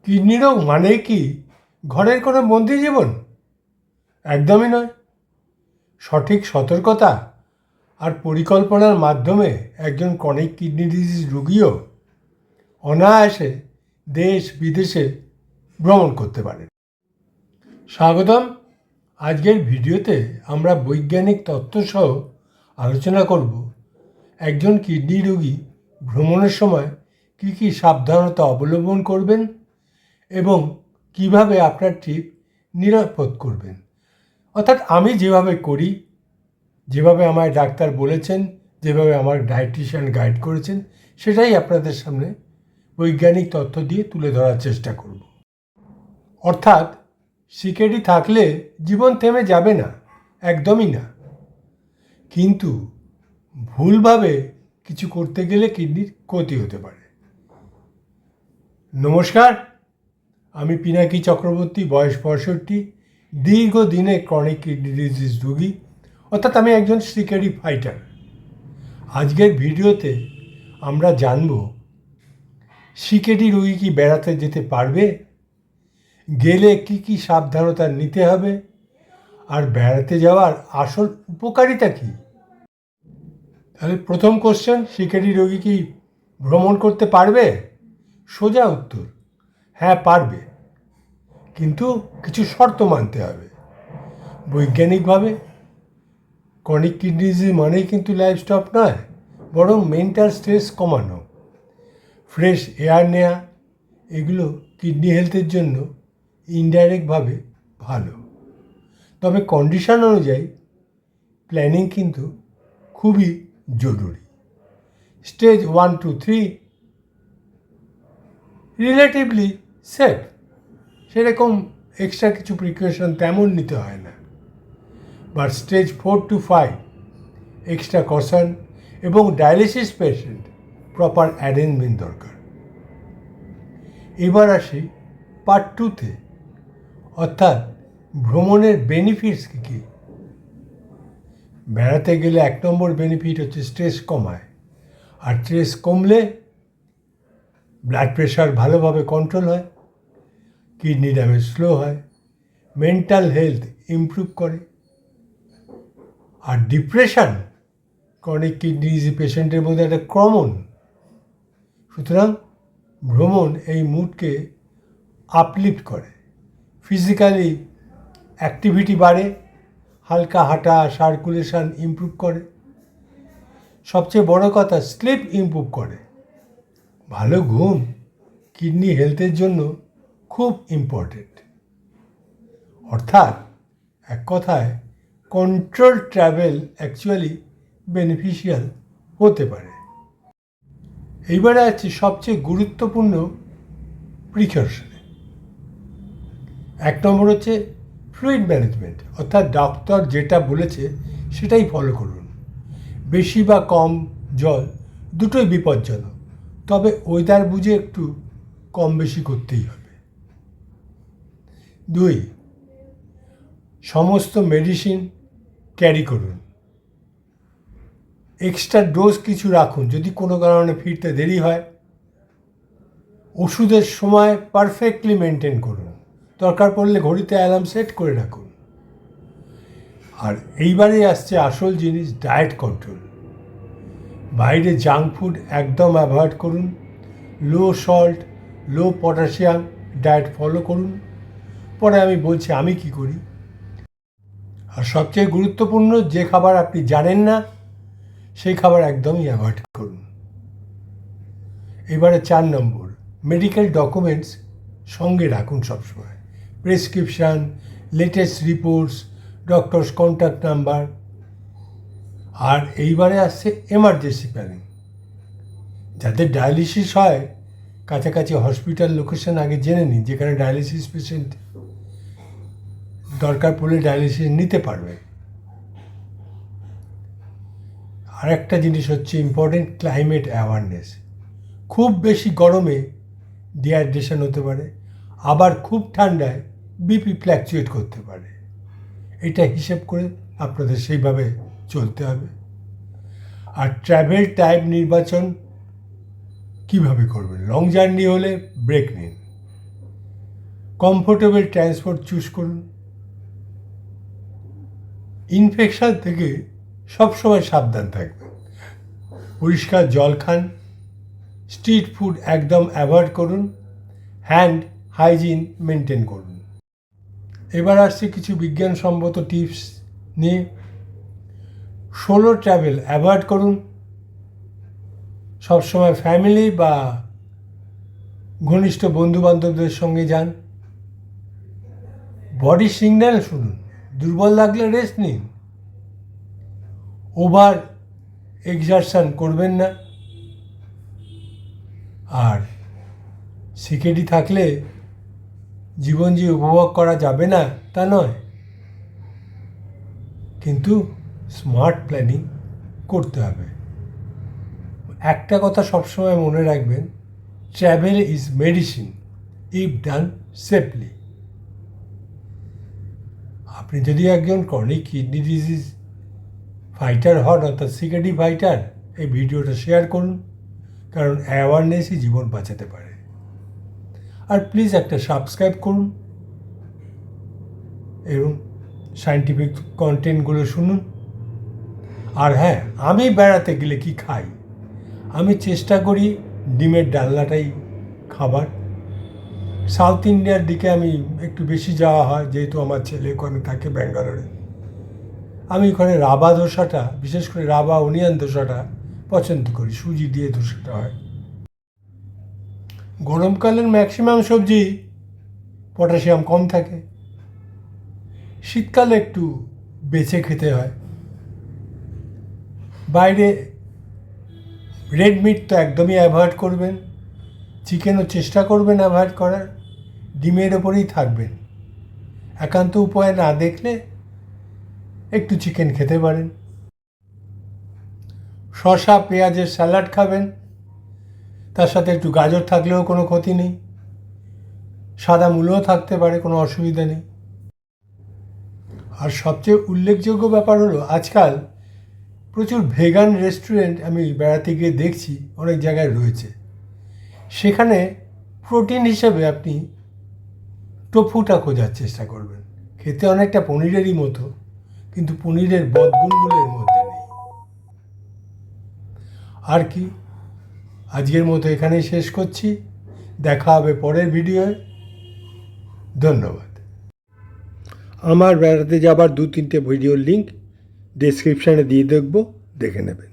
Kidney রোগ মানেই কি ঘরের কোনো বন্দি জীবন? একদমই নয়। সঠিক সতর্কতা আর পরিকল্পনার মাধ্যমে একজন ক্রনিক কিডনি ডিজিজ রোগীও অনায়াসে দেশ বিদেশে ভ্রমণ করতে পারে। স্বাগতম। আজকের ভিডিওতে আমরা বৈজ্ঞানিক তথ্যসহ আলোচনা করব একজন কিডনি রোগী ভ্রমণের সময় কী কী সাবধানতা অবলম্বন করবেন এবং কিভাবে আপনার ট্রিপ নিরাপদ করবেন। অর্থাৎ আমি যেভাবে করি, যেভাবে আমায় ডাক্তার বলেছেন, যেভাবে আমার ডায়েটিশিয়ান গাইড করেছেন, সেটাই আপনাদের সামনে বৈজ্ঞানিক তথ্য দিয়ে তুলে ধরার চেষ্টা করব। অর্থাৎ সিকেডি থাকলে জীবন থেমে যাবে না, একদমই না, কিন্তু ভুলভাবে কিছু করতে গেলে কিডনির ক্ষতি হতে পারে। নমস্কার, আমি পিনাকি চক্রবর্তী, বয়স 65, দীর্ঘদিনে ক্রনিক কিডনি ডিজিজ রোগী, অর্থাৎ আমি একজন সিকেডি ফাইটার। আজকের ভিডিওতে আমরা জানব সিকেডি রোগী কি বেড়াতে যেতে পারবে, গেলে কি কি সাবধানতা নিতে হবে, আর বেড়াতে যাওয়ার আসল উপকারিতা কী। তাহলে প্রথম কোশ্চেন, সিকেডি রোগী কি ভ্রমণ করতে পারবে? সোজা উত্তর, হ্যাঁ পারবে, কিন্তু কিছু শর্ত মানতে হবে। বৈজ্ঞানিকভাবে ক্রনিক কিডনি ডিজিজ মানেই কিন্তু লাইফ স্টপ নয়, বরং মেন্টাল স্ট্রেস কমানো, ফ্রেশ এয়ার নেওয়া, এগুলো কিডনি হেলথের জন্য ইনডাইরেক্টভাবে ভালো। তবে কন্ডিশন অনুযায়ী প্ল্যানিং কিন্তু খুবই জরুরি। স্টেজ 1 to 3 রিলেটিভলি সেফ, সেরকম এক্সট্রা কিছু প্রিকশন তেমন নিতে হয় না। But stage 4 to 5 extra caution এবং ডায়ালিসিস পেশেন্ট প্রপার অ্যারেঞ্জমেন্ট দরকার। এবার আসি পার্ট 2-তে, অর্থাৎ ভ্রমণের বেনিফিটস কী কী। বেড়াতে গেলে 1 নম্বর বেনিফিট হচ্ছে স্ট্রেস কমায়, আর স্ট্রেস কমলে ব্লাড প্রেশার ভালোভাবে কন্ট্রোল হয়, কিডনি ড্যামেজ স্লো হয়, মেন্টাল হেলথ ইমপ্রুভ করে। আর ডিপ্রেশন ক্রনিক কিডনি ডিজিজ পেশেন্টের মধ্যে একটা কমন, সুতরাং ভ্রমণ এই মুডকে আপলিফ্ট করে। ফিজিক্যালি অ্যাক্টিভিটি বাড়ে, হালকা হাঁটা, সার্কুলেশন ইমপ্রুভ করে। সবচেয়ে বড় কথা, স্লিপ ইমপ্রুভ করে। ভালো ঘুম কিডনি হেলথের জন্য খুব ইম্পর্টেন্ট। অর্থাৎ এক কথায় কন্ট্রোল ট্রাভেল অ্যাকচুয়ালি বেনিফিশিয়াল হতে পারে। এইবারে আছে সবচেয়ে গুরুত্বপূর্ণ প্রিকশনে। 1 নম্বর হচ্ছে ফ্লুইড ম্যানেজমেন্ট, অর্থাৎ ডক্টর যেটা বলেছে সেটাই ফলো করুন। বেশি বা কম জল দুটোই বিপজ্জনক, তবে ওয়েদার বুঝে একটু কম বেশি করতেই হবে। 2, সমস্ত মেডিসিন ক্যারি করুন। এক্সট্রা ডোজ কিছু রাখুন যদি কোনো কারণে ফিরতে দেরি হয়। ওষুধের সময় পারফেক্টলি মেনটেন করুন, দরকার পড়লে ঘড়িতে অ্যালার্ম সেট করে রাখুন। আর এইবারে আসছে আসল জিনিস, ডায়েট কন্ট্রোল। বাইরে জাঙ্ক ফুড একদম অ্যাভয়েড করুন। লো সল্ট, লো পটাশিয়াম ডায়েট ফলো করুন। পরে আমি বলছি আমি কি করি। আর সবচেয়ে গুরুত্বপূর্ণ, যে খাবার আপনি জানেন না সেই খাবার একদমই অ্যাভয়েড করুন। এবারে 4 নম্বর, মেডিকেল ডকুমেন্টস সঙ্গে রাখুন সবসময়। Prescription, latest reports, doctors contact number. আর এইবারে আসছে এমার্জেন্সি প্ল্যানিং। যাদের ডায়ালিসিস হয়, কাছাকাছি হসপিটাল লোকেশন আগে জেনে নিন, যেখানে ডায়ালিসিস পেশেন্ট দরকার পড়লে ডায়ালিসিস নিতে পারবে। আর একটা জিনিস হচ্ছে ইম্পর্টেন্ট, ক্লাইমেট অ্যাওয়ারনেস। খুব বেশি গরমে ডিহাইড্রেশন হতে পারে, আবার খুব ঠান্ডায় বিপি ফ্ল্যাকচুয়েট করতে পারে। এটা হিসেব করে আপনাদের সেইভাবে চলতে হবে। আর ট্রাভেল টাইপ নির্বাচন কিভাবে করবেন। লং জার্নি হলে ব্রেক নিন, কমফোর্টেবল ট্রান্সপোর্ট চুজ করুন। ইনফেকশন থেকে সবসময় সাবধান থাকবেন। পরিষ্কার জল খান, স্ট্রিট ফুড একদম অ্যাভয়েড করুন, হ্যান্ড হাইজিন মেনটেন করুন। এবার আসছে কিছু বিজ্ঞানসম্মত টিপস নিয়ে। সোলো ট্রাভেল অ্যাভয়েড করুন, সবসময় ফ্যামিলি বা ঘনিষ্ঠ বন্ধুবান্ধবদের সঙ্গে যান। বডি সিগন্যাল শুনুন, দুর্বল লাগলে রেস্ট নিন। ওভার এক্সারশন করবেন না। আর সিকেডি থাকলে জীবন যে উপভোগ করা যাবে না তা নয়, কিন্তু স্মার্ট প্ল্যানিং করতে হবে। একটা কথা সবসময় মনে রাখবেন, travel is medicine if done safely. আপনি যদি একজন ক্রনিক কিডনি ডিজিজ ফাইটার হন, অর্থাৎ সিকেডি ফাইটার, এই ভিডিওটা শেয়ার করুন, কারণ অ্যাওয়ারনেসই জীবন বাঁচাতে পারে। আর প্লিজ একটা সাবস্ক্রাইব করুন এবং সায়েন্টিফিক কন্টেন্টগুলো শুনুন। আর হ্যাঁ, আমি বেড়াতে গেলে কি খাই, আমি চেষ্টা করি ডিমের ডালনাটাই খাবার। সাউথ ইন্ডিয়ার দিকে আমি একটু বেশি যাওয়া হয়, যেহেতু আমার ছেলে ওখানে থাকে ব্যাঙ্গালোরে। আমি ওখানে রাবা ধোসাটা, বিশেষ করে রাবা অনিয়ন ধোসাটা পছন্দ করি, সুজি দিয়ে ধোসাটা হয়। গরমকালের ম্যাক্সিমাম সবজি পটাশিয়াম কম থাকে, শীতকালে একটু বেছে খেতে হয়। বাইরে রেড মিট তো একদমই অ্যাভয়েড করবেন, চিকেনও চেষ্টা করবেন অ্যাভয়েড করার, ডিমের ওপরেই থাকবেন। একান্ত উপায় না দেখলে একটু চিকেন খেতে পারেন। শসা পেঁয়াজের স্যালাড খাবেন, তার সাথে একটু গাজর থাকলেও কোনো ক্ষতি নেই, সাদা মূলও থাকতে পারে, কোনো অসুবিধা নেই। আর সবচেয়ে উল্লেখযোগ্য ব্যাপার হলো, আজকাল প্রচুর ভেগান রেস্টুরেন্ট আমি বেড়াতে গিয়ে দেখছি অনেক জায়গায় রয়েছে। সেখানে প্রোটিন হিসেবে আপনি টোফুটা খোঁজার চেষ্টা করবেন। খেতে অনেকটা পনিরেরই মতো, কিন্তু পনিরের বদগুণগুলো এর মধ্যে নেই। আর কি, আজকের মতো এখানেই শেষ করছি। দেখা হবে পরের ভিডিওয়ে। ধন্যবাদ। আমার বেড়াতে যাবার 2-3টে ভিডিওর লিঙ্ক ডেসক্রিপশানে দিয়ে দেখে নেবেন।